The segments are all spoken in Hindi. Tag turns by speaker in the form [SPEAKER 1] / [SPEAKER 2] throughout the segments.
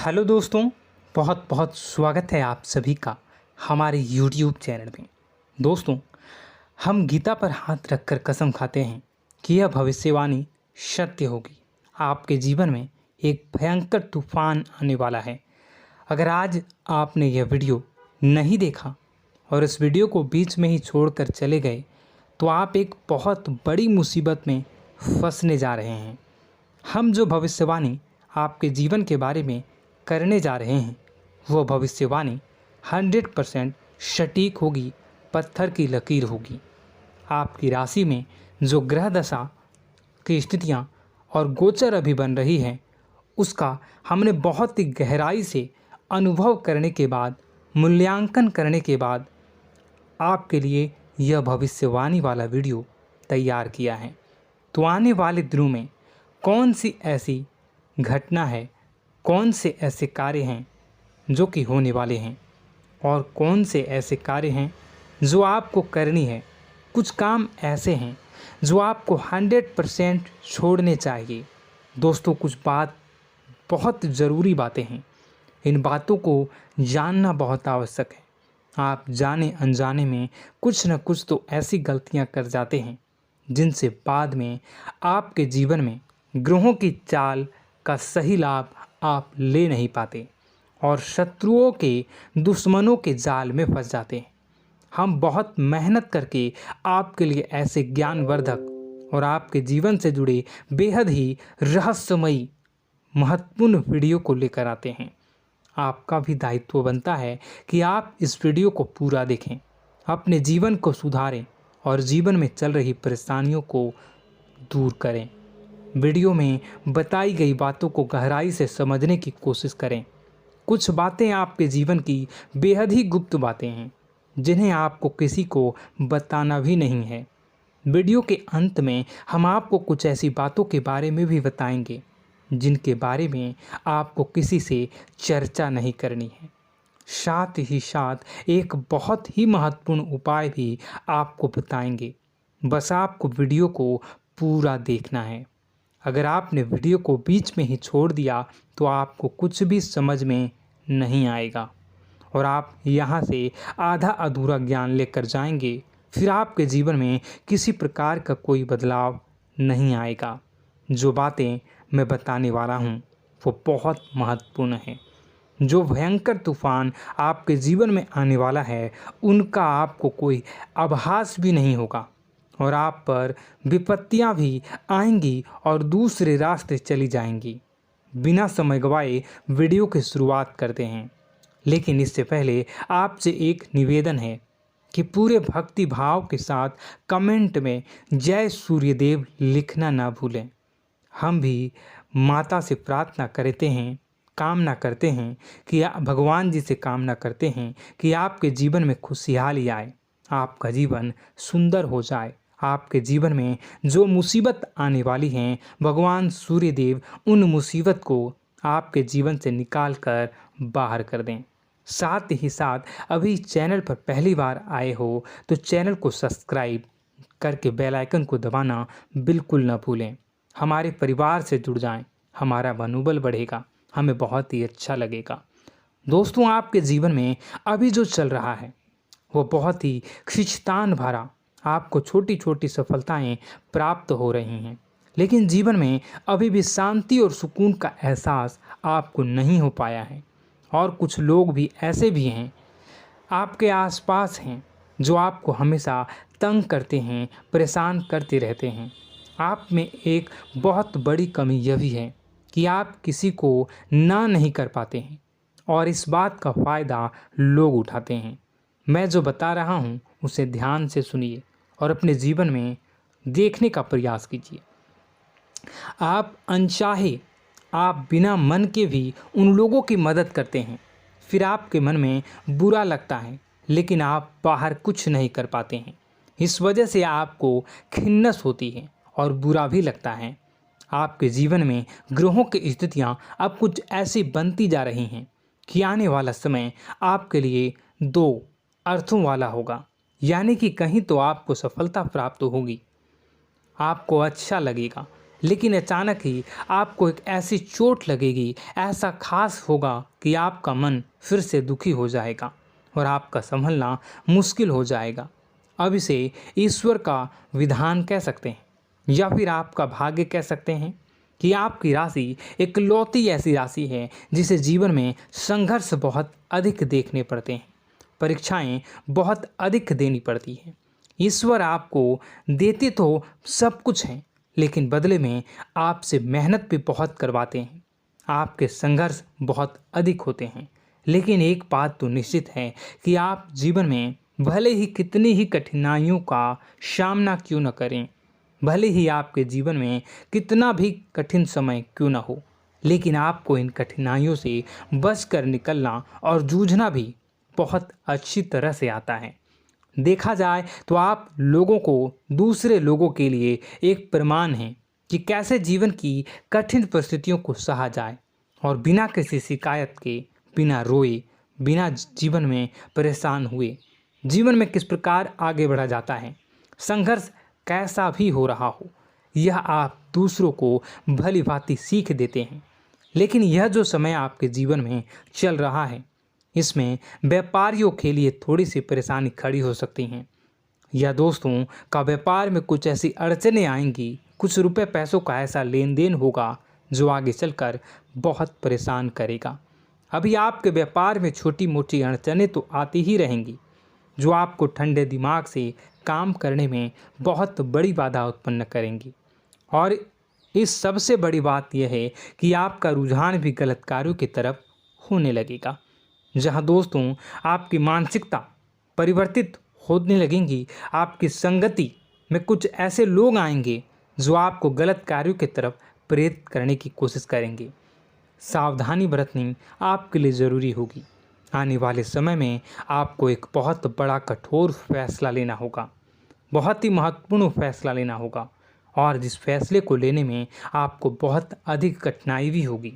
[SPEAKER 1] हेलो दोस्तों, बहुत बहुत स्वागत है आप सभी का हमारे YouTube चैनल में। दोस्तों, हम गीता पर हाथ रखकर कसम खाते हैं कि यह भविष्यवाणी सत्य होगी। आपके जीवन में एक भयंकर तूफान आने वाला है। अगर आज आपने यह वीडियो नहीं देखा और इस वीडियो को बीच में ही छोड़कर चले गए तो आप एक बहुत बड़ी मुसीबत में फंसने जा रहे हैं। हम जो भविष्यवाणी आपके जीवन के बारे में करने जा रहे हैं वो भविष्यवाणी 100% सटीक होगी, पत्थर की लकीर होगी। आपकी राशि में जो ग्रह दशा की स्थितियाँ और गोचर अभी बन रही हैं उसका हमने बहुत ही गहराई से अनुभव करने के बाद, मूल्यांकन करने के बाद आपके लिए यह भविष्यवाणी वाला वीडियो तैयार किया है। तो आने वाले दिनों में कौन सी ऐसी घटना है, कौन से ऐसे कार्य हैं जो कि होने वाले हैं और कौन से ऐसे कार्य हैं जो आपको करनी है। कुछ काम ऐसे हैं जो आपको 100% छोड़ने चाहिए। दोस्तों, कुछ बात बहुत ज़रूरी बातें हैं। इन बातों को जानना बहुत आवश्यक है। आप जाने अनजाने में कुछ न कुछ तो ऐसी गलतियां कर जाते हैं जिनसे बाद में आपके जीवन में ग्रहों की चाल का सही लाभ आप ले नहीं पाते और शत्रुओं के, दुश्मनों के जाल में फंस जाते हैं। हम बहुत मेहनत करके आपके लिए ऐसे ज्ञानवर्धक और आपके जीवन से जुड़े बेहद ही रहस्यमयी महत्वपूर्ण वीडियो को लेकर आते हैं। आपका भी दायित्व बनता है कि आप इस वीडियो को पूरा देखें, अपने जीवन को सुधारें और जीवन में चल रही परेशानियों को दूर करें। वीडियो में बताई गई बातों को गहराई से समझने की कोशिश करें। कुछ बातें आपके जीवन की बेहद ही गुप्त बातें हैं जिन्हें आपको किसी को बताना भी नहीं है। वीडियो के अंत में हम आपको कुछ ऐसी बातों के बारे में भी बताएंगे जिनके बारे में आपको किसी से चर्चा नहीं करनी है। साथ ही साथ एक बहुत ही महत्वपूर्ण उपाय भी आपको बताएंगे। बस आपको वीडियो को पूरा देखना है। अगर आपने वीडियो को बीच में ही छोड़ दिया तो आपको कुछ भी समझ में नहीं आएगा और आप यहाँ से आधा अधूरा ज्ञान लेकर जाएंगे। फिर आपके जीवन में किसी प्रकार का कोई बदलाव नहीं आएगा। जो बातें मैं बताने वाला हूँ वो बहुत महत्वपूर्ण है। जो भयंकर तूफान आपके जीवन में आने वाला है उनका आपको कोई आभास भी नहीं होगा और आप पर विपत्तियां भी आएंगी और दूसरे रास्ते चली जाएंगी। बिना समय गवाए वीडियो की शुरुआत करते हैं, लेकिन इससे पहले आपसे एक निवेदन है कि पूरे भक्ति भाव के साथ कमेंट में जय सूर्यदेव लिखना ना भूलें। हम भी माता से प्रार्थना करते हैं, कामना करते हैं कि भगवान जी से कामना करते हैं कि आपके जीवन में खुशहाली आए, आपका जीवन सुंदर हो जाए। आपके जीवन में जो मुसीबत आने वाली हैं भगवान सूर्यदेव उन मुसीबत को आपके जीवन से निकाल कर बाहर कर दें। साथ ही साथ अभी चैनल पर पहली बार आए हो तो चैनल को सब्सक्राइब करके बेल आइकन को दबाना बिल्कुल न भूलें। हमारे परिवार से जुड़ जाएं, हमारा मनोबल बढ़ेगा, हमें बहुत ही अच्छा लगेगा। दोस्तों, आपके जीवन में अभी जो चल रहा है वो बहुत ही खींचतान भरा, आपको छोटी छोटी सफलताएं प्राप्त हो रही हैं, लेकिन जीवन में अभी भी शांति और सुकून का एहसास आपको नहीं हो पाया है। और कुछ लोग भी ऐसे भी हैं आपके आसपास हैं जो आपको हमेशा तंग करते हैं, परेशान करते रहते हैं। आप में एक बहुत बड़ी कमी यह भी है कि आप किसी को ना नहीं कर पाते हैं और इस बात का फ़ायदा लोग उठाते हैं। मैं जो बता रहा हूँ उसे ध्यान से सुनिए और अपने जीवन में देखने का प्रयास कीजिए। आप अनचाहे, आप बिना मन के भी उन लोगों की मदद करते हैं, फिर आपके मन में बुरा लगता है लेकिन आप बाहर कुछ नहीं कर पाते हैं। इस वजह से आपको खिन्नस होती है और बुरा भी लगता है। आपके जीवन में ग्रहों की स्थितियाँ अब कुछ ऐसी बनती जा रही हैं कि आने वाला समय आपके लिए दो अर्थों वाला होगा। यानी कि कहीं तो आपको सफलता प्राप्त होगी, आपको अच्छा लगेगा, लेकिन अचानक ही आपको एक ऐसी चोट लगेगी, ऐसा खास होगा कि आपका मन फिर से दुखी हो जाएगा और आपका संभलना मुश्किल हो जाएगा। अब इसे ईश्वर का विधान कह सकते हैं या फिर आपका भाग्य कह सकते हैं कि आपकी राशि इकलौती ऐसी राशि है जिसे जीवन में संघर्ष बहुत अधिक देखने पड़ते हैं, परीक्षाएं बहुत अधिक देनी पड़ती हैं। ईश्वर आपको देते तो सब कुछ है, लेकिन बदले में आपसे मेहनत भी बहुत करवाते हैं। आपके संघर्ष बहुत अधिक होते हैं, लेकिन एक बात तो निश्चित है कि आप जीवन में भले ही कितनी ही कठिनाइयों का सामना क्यों न करें, भले ही आपके जीवन में कितना भी कठिन समय क्यों न हो, लेकिन आपको इन कठिनाइयों से बचकर निकलना और जूझना भी बहुत अच्छी तरह से आता है। देखा जाए तो आप लोगों को दूसरे लोगों के लिए एक प्रमाण हैं कि कैसे जीवन की कठिन परिस्थितियों को सहा जाए और बिना किसी शिकायत के, बिना रोए, बिना जीवन में परेशान हुए जीवन में किस प्रकार आगे बढ़ा जाता है। संघर्ष कैसा भी हो रहा हो, यह आप दूसरों को भली भांति सीख देते हैं। लेकिन यह जो समय आपके जीवन में चल रहा है, इसमें व्यापारियों के लिए थोड़ी सी परेशानी खड़ी हो सकती हैं, या दोस्तों का व्यापार में कुछ ऐसी अड़चनें आएंगी, कुछ रुपए पैसों का ऐसा लेन देन होगा जो आगे चलकर बहुत परेशान करेगा। अभी आपके व्यापार में छोटी मोटी अड़चनें तो आती ही रहेंगी, जो आपको ठंडे दिमाग से काम करने में बहुत बड़ी बाधा उत्पन्न करेंगी। और इस सबसे बड़ी बात यह है कि आपका रुझान भी गलत कार्यों की तरफ होने लगेगा, जहां दोस्तों आपकी मानसिकता परिवर्तित होने लगेंगी। आपकी संगति में कुछ ऐसे लोग आएंगे जो आपको गलत कार्यों की तरफ प्रेरित करने की कोशिश करेंगे। सावधानी बरतनी आपके लिए ज़रूरी होगी। आने वाले समय में आपको एक बहुत बड़ा कठोर फैसला लेना होगा, बहुत ही महत्वपूर्ण फैसला लेना होगा, और जिस फैसले को लेने में आपको बहुत अधिक कठिनाई भी होगी।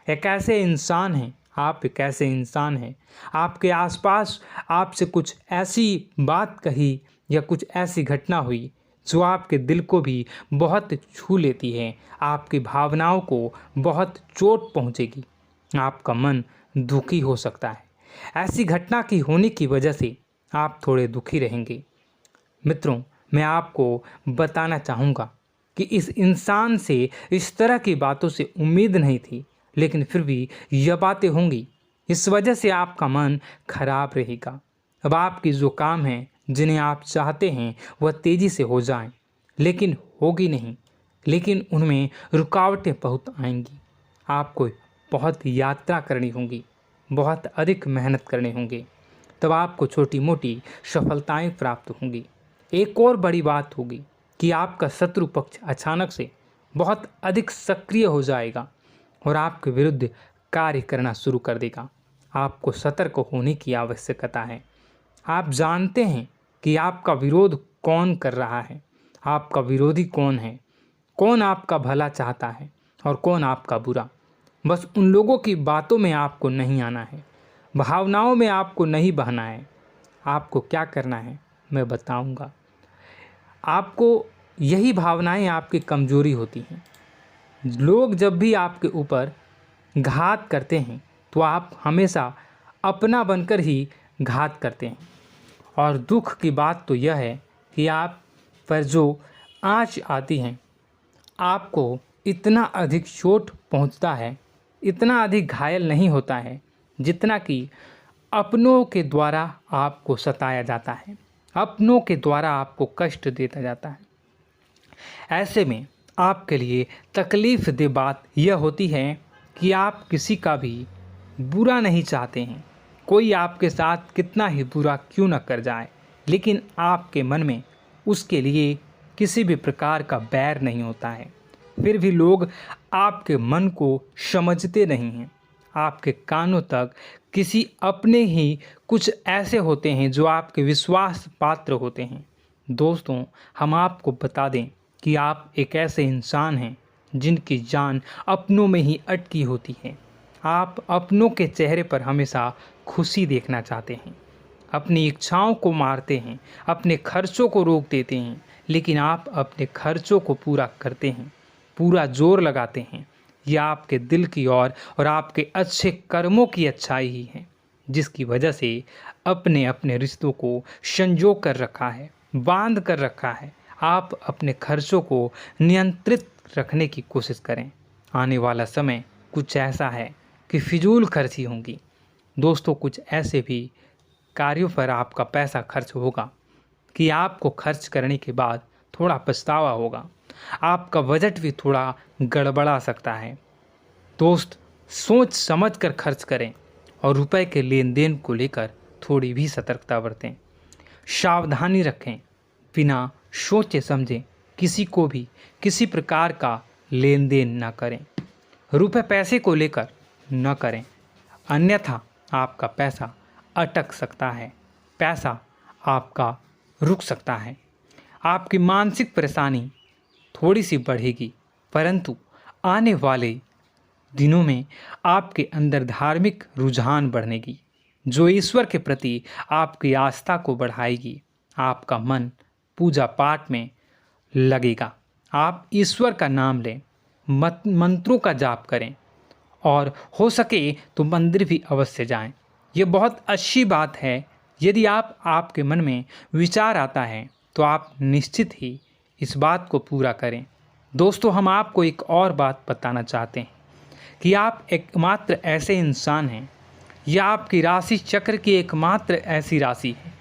[SPEAKER 1] एक ऐसे इंसान हैं, आप एक ऐसे इंसान हैं, आपके आसपास आपसे कुछ ऐसी बात कही या कुछ ऐसी घटना हुई जो आपके दिल को भी बहुत छू लेती है, आपकी भावनाओं को बहुत चोट पहुंचेगी, आपका मन दुखी हो सकता है। ऐसी घटना की होने की वजह से आप थोड़े दुखी रहेंगे। मित्रों, मैं आपको बताना चाहूँगा कि इस इंसान से इस तरह की बातों से उम्मीद नहीं थी, लेकिन फिर भी यह बातें होंगी। इस वजह से आपका मन खराब रहेगा। अब आपकी जो काम है, जिन्हें आप चाहते हैं वह तेज़ी से हो जाएं, लेकिन होगी नहीं, लेकिन उनमें रुकावटें बहुत आएंगी। आपको बहुत यात्रा करनी होगी, बहुत अधिक मेहनत करने होंगे, तब आपको छोटी मोटी सफलताएं प्राप्त होंगी। एक और बड़ी बात होगी कि आपका शत्रु पक्ष अचानक से बहुत अधिक सक्रिय हो जाएगा और आपके विरुद्ध कार्य करना शुरू कर देगा। आपको सतर्क होने की आवश्यकता है। आप जानते हैं कि आपका विरोध कौन कर रहा है, आपका विरोधी कौन है, कौन आपका भला चाहता है और कौन आपका बुरा। बस उन लोगों की बातों में आपको नहीं आना है, भावनाओं में आपको नहीं बहना है। आपको क्या करना है मैं बताऊंगा। आपको यही भावनाएं आपकी कमजोरी होती हैं। लोग जब भी आपके ऊपर घात करते हैं तो आप हमेशा अपना बनकर ही घात करते हैं। और दुख की बात तो यह है कि आप पर जो आँच आती है, आपको इतना अधिक चोट पहुंचता है, इतना अधिक घायल नहीं होता है जितना कि अपनों के द्वारा आपको सताया जाता है, अपनों के द्वारा आपको कष्ट देता जाता है। ऐसे में आपके लिए तकलीफ़ दे बात यह होती है कि आप किसी का भी बुरा नहीं चाहते हैं। कोई आपके साथ कितना ही बुरा क्यों न कर जाए, लेकिन आपके मन में उसके लिए किसी भी प्रकार का बैर नहीं होता है। फिर भी लोग आपके मन को समझते नहीं हैं। आपके कानों तक किसी अपने ही कुछ ऐसे होते हैं जो आपके विश्वास पात्र होते हैं। दोस्तों, हम आपको बता दें कि आप एक ऐसे इंसान हैं जिनकी जान अपनों में ही अटकी होती है। आप अपनों के चेहरे पर हमेशा खुशी देखना चाहते हैं, अपनी इच्छाओं को मारते हैं, अपने खर्चों को रोक देते हैं, लेकिन आप अपने खर्चों को पूरा करते हैं। पूरा जोर लगाते हैं, यह आपके दिल की और आपके अच्छे कर्मों की अच्छाई ही है, जिसकी वजह से अपने अपने रिश्तों को संजो कर रखा है, बांध कर रखा है। आप अपने खर्चों को नियंत्रित रखने की कोशिश करें। आने वाला समय कुछ ऐसा है कि फिजूल खर्ची होंगी। दोस्तों, कुछ ऐसे भी कार्यों पर आपका पैसा खर्च होगा कि आपको खर्च करने के बाद थोड़ा पछतावा होगा। आपका बजट भी थोड़ा गड़बड़ा सकता है। दोस्त, सोच समझ कर खर्च करें और रुपए के लेन देन को लेकर थोड़ी भी सतर्कता बरतें। सावधानी रखें, बिना सोचे समझे किसी को भी किसी प्रकार का लेन देन न करें। रुपए पैसे को लेकर न करें, अन्यथा आपका पैसा अटक सकता है, पैसा आपका रुक सकता है। आपकी मानसिक परेशानी थोड़ी सी बढ़ेगी, परंतु आने वाले दिनों में आपके अंदर धार्मिक रुझान बढ़नेगी, जो ईश्वर के प्रति आपकी आस्था को बढ़ाएगी। आपका मन पूजा पाठ में लगेगा। आप ईश्वर का नाम लें, मंत्रों का जाप करें और हो सके तो मंदिर भी अवश्य जाएं। ये बहुत अच्छी बात है। यदि आपके मन में विचार आता है तो आप निश्चित ही इस बात को पूरा करें। दोस्तों, हम आपको एक और बात बताना चाहते हैं कि आप एकमात्र ऐसे इंसान हैं, यह आपकी राशि चक्र की एकमात्र ऐसी राशि है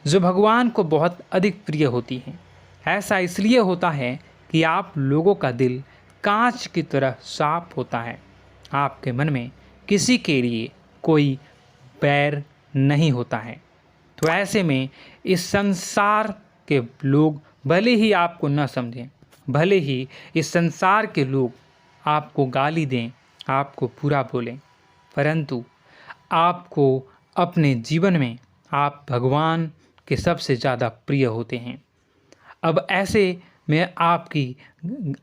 [SPEAKER 1] जो भगवान को बहुत अधिक प्रिय होती है। ऐसा इसलिए होता है कि आप लोगों का दिल कांच की तरह साफ होता है। आपके मन में किसी के लिए कोई बैर नहीं होता है। तो ऐसे में इस संसार के लोग भले ही आपको न समझें, भले ही इस संसार के लोग आपको गाली दें, आपको बुरा बोलें, परंतु आपको अपने जीवन में आप भगवान के सबसे ज़्यादा प्रिय होते हैं। अब ऐसे में आपकी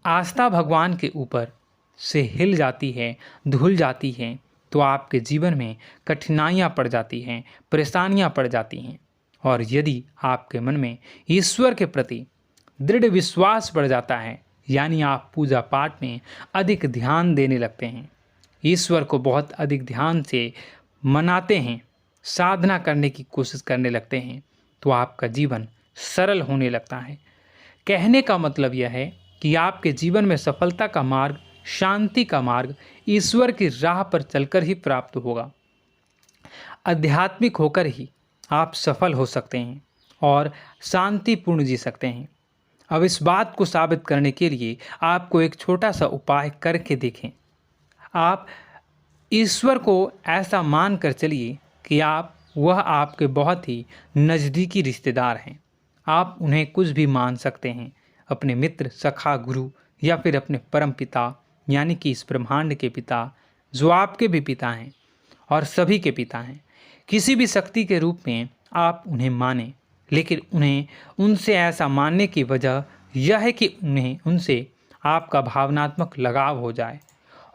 [SPEAKER 1] आस्था भगवान के ऊपर से हिल जाती है, धुल जाती है, तो आपके जीवन में कठिनाइयाँ पड़ जाती हैं, परेशानियाँ पड़ जाती हैं। और यदि आपके मन में ईश्वर के प्रति दृढ़ विश्वास बढ़ जाता है, यानी आप पूजा पाठ में अधिक ध्यान देने लगते हैं, ईश्वर को बहुत अधिक ध्यान से मनाते हैं, साधना करने की कोशिश करने लगते हैं, तो आपका जीवन सरल होने लगता है। कहने का मतलब यह है कि आपके जीवन में सफलता का मार्ग, शांति का मार्ग ईश्वर की राह पर चलकर ही प्राप्त होगा। आध्यात्मिक होकर ही आप सफल हो सकते हैं और शांतिपूर्ण जी सकते हैं। अब इस बात को साबित करने के लिए आपको एक छोटा सा उपाय करके देखें। आप ईश्वर को ऐसा मान कर चलिए कि वह आपके बहुत ही नज़दीकी रिश्तेदार हैं। आप उन्हें कुछ भी मान सकते हैं, अपने मित्र, सखा, गुरु या फिर अपने परम पिता, यानी कि इस ब्रह्मांड के पिता, जो आपके भी पिता हैं और सभी के पिता हैं। किसी भी शक्ति के रूप में आप उन्हें मानें, लेकिन उन्हें उनसे ऐसा मानने की वजह यह है कि उनसे आपका भावनात्मक लगाव हो जाए।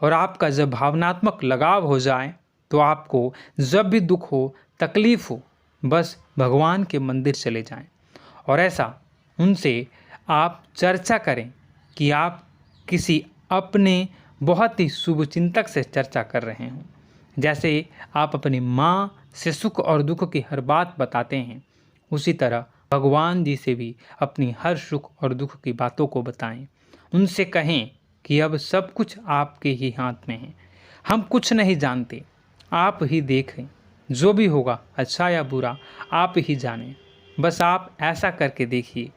[SPEAKER 1] और आपका जब भावनात्मक लगाव हो जाए तो आपको जब भी दुख हो, तकलीफ़ हो, बस भगवान के मंदिर चले जाएं और ऐसा उनसे आप चर्चा करें कि आप किसी अपने बहुत ही शुभचिंतक से चर्चा कर रहे हों। जैसे आप अपनी माँ से सुख और दुख की हर बात बताते हैं, उसी तरह भगवान जी से भी अपनी हर सुख और दुख की बातों को बताएं। उनसे कहें कि अब सब कुछ आपके ही हाथ में है, हम कुछ नहीं जानते, आप ही देखें, जो भी होगा अच्छा या बुरा आप ही जानें। बस आप ऐसा करके देखिए,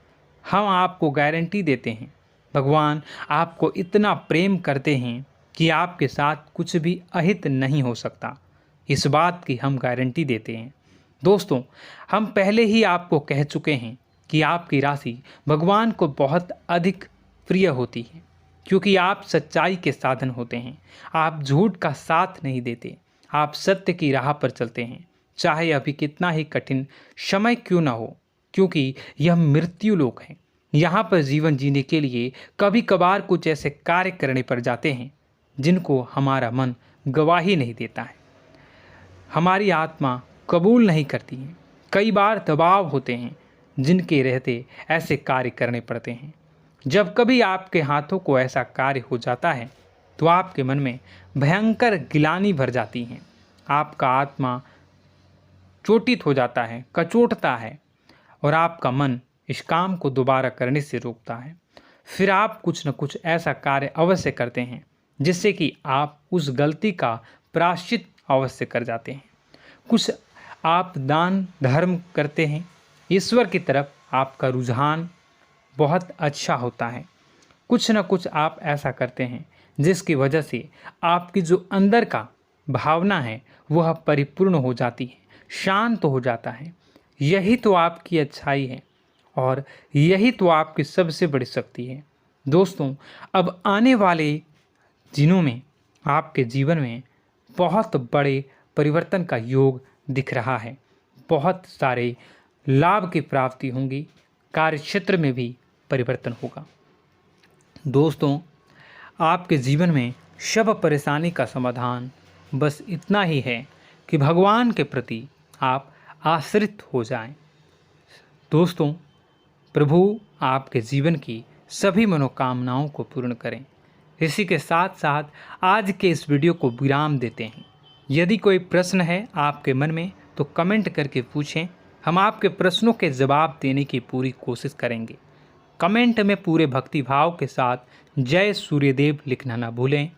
[SPEAKER 1] हम आपको गारंटी देते हैं भगवान आपको इतना प्रेम करते हैं कि आपके साथ कुछ भी अहित नहीं हो सकता। इस बात की हम गारंटी देते हैं। दोस्तों, हम पहले ही आपको कह चुके हैं कि आपकी राशि भगवान को बहुत अधिक प्रिय होती है, क्योंकि आप सच्चाई के साधन होते हैं। आप झूठ का साथ नहीं देते, आप सत्य की राह पर चलते हैं, चाहे अभी कितना ही कठिन समय क्यों ना हो, क्योंकि यह मृत्यु लोक है। यहाँ पर जीवन जीने के लिए कभी कभार कुछ ऐसे कार्य करने पड़ जाते हैं जिनको हमारा मन गवाही नहीं देता है, हमारी आत्मा कबूल नहीं करती है। कई बार दबाव होते हैं जिनके रहते ऐसे कार्य करने पड़ते हैं। जब कभी आपके हाथों को ऐसा कार्य हो जाता है तो आपके मन में भयंकर गिलानी भर जाती है। आपका आत्मा चोटित हो जाता है, कचोटता है और आपका मन इस काम को दोबारा करने से रोकता है। फिर आप कुछ न कुछ ऐसा कार्य अवश्य करते हैं जिससे कि आप उस गलती का प्रायश्चित अवश्य कर जाते हैं। कुछ आप दान धर्म करते हैं। ईश्वर की तरफ आपका रुझान बहुत अच्छा होता है। कुछ न कुछ आप ऐसा करते हैं जिसकी वजह से आपकी जो अंदर का भावना है वह परिपूर्ण हो जाती है, शांत हो जाता है। यही तो आपकी अच्छाई है और यही तो आपकी सबसे बड़ी शक्ति है। दोस्तों, अब आने वाले दिनों में आपके जीवन में बहुत बड़े परिवर्तन का योग दिख रहा है। बहुत सारे लाभ की प्राप्ति होंगी, कार्य क्षेत्र में भी परिवर्तन होगा। दोस्तों, आपके जीवन में सब परेशानी का समाधान बस इतना ही है कि भगवान के प्रति आप आश्रित हो जाएं। दोस्तों, प्रभु आपके जीवन की सभी मनोकामनाओं को पूर्ण करें। इसी के साथ साथ आज के इस वीडियो को विराम देते हैं। यदि कोई प्रश्न है आपके मन में तो कमेंट करके पूछें, हम आपके प्रश्नों के जवाब देने की पूरी कोशिश करेंगे। कमेंट में पूरे भक्तिभाव के साथ जय सूर्यदेव लिखना ना भूलें।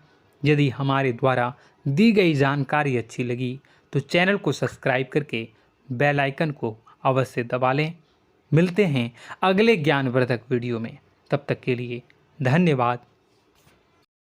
[SPEAKER 1] यदि हमारे द्वारा दी गई जानकारी अच्छी लगी तो चैनल को सब्सक्राइब करके बेल आइकन को अवश्य दबा लें। मिलते हैं अगले ज्ञानवर्धक वीडियो में। तब तक के लिए धन्यवाद।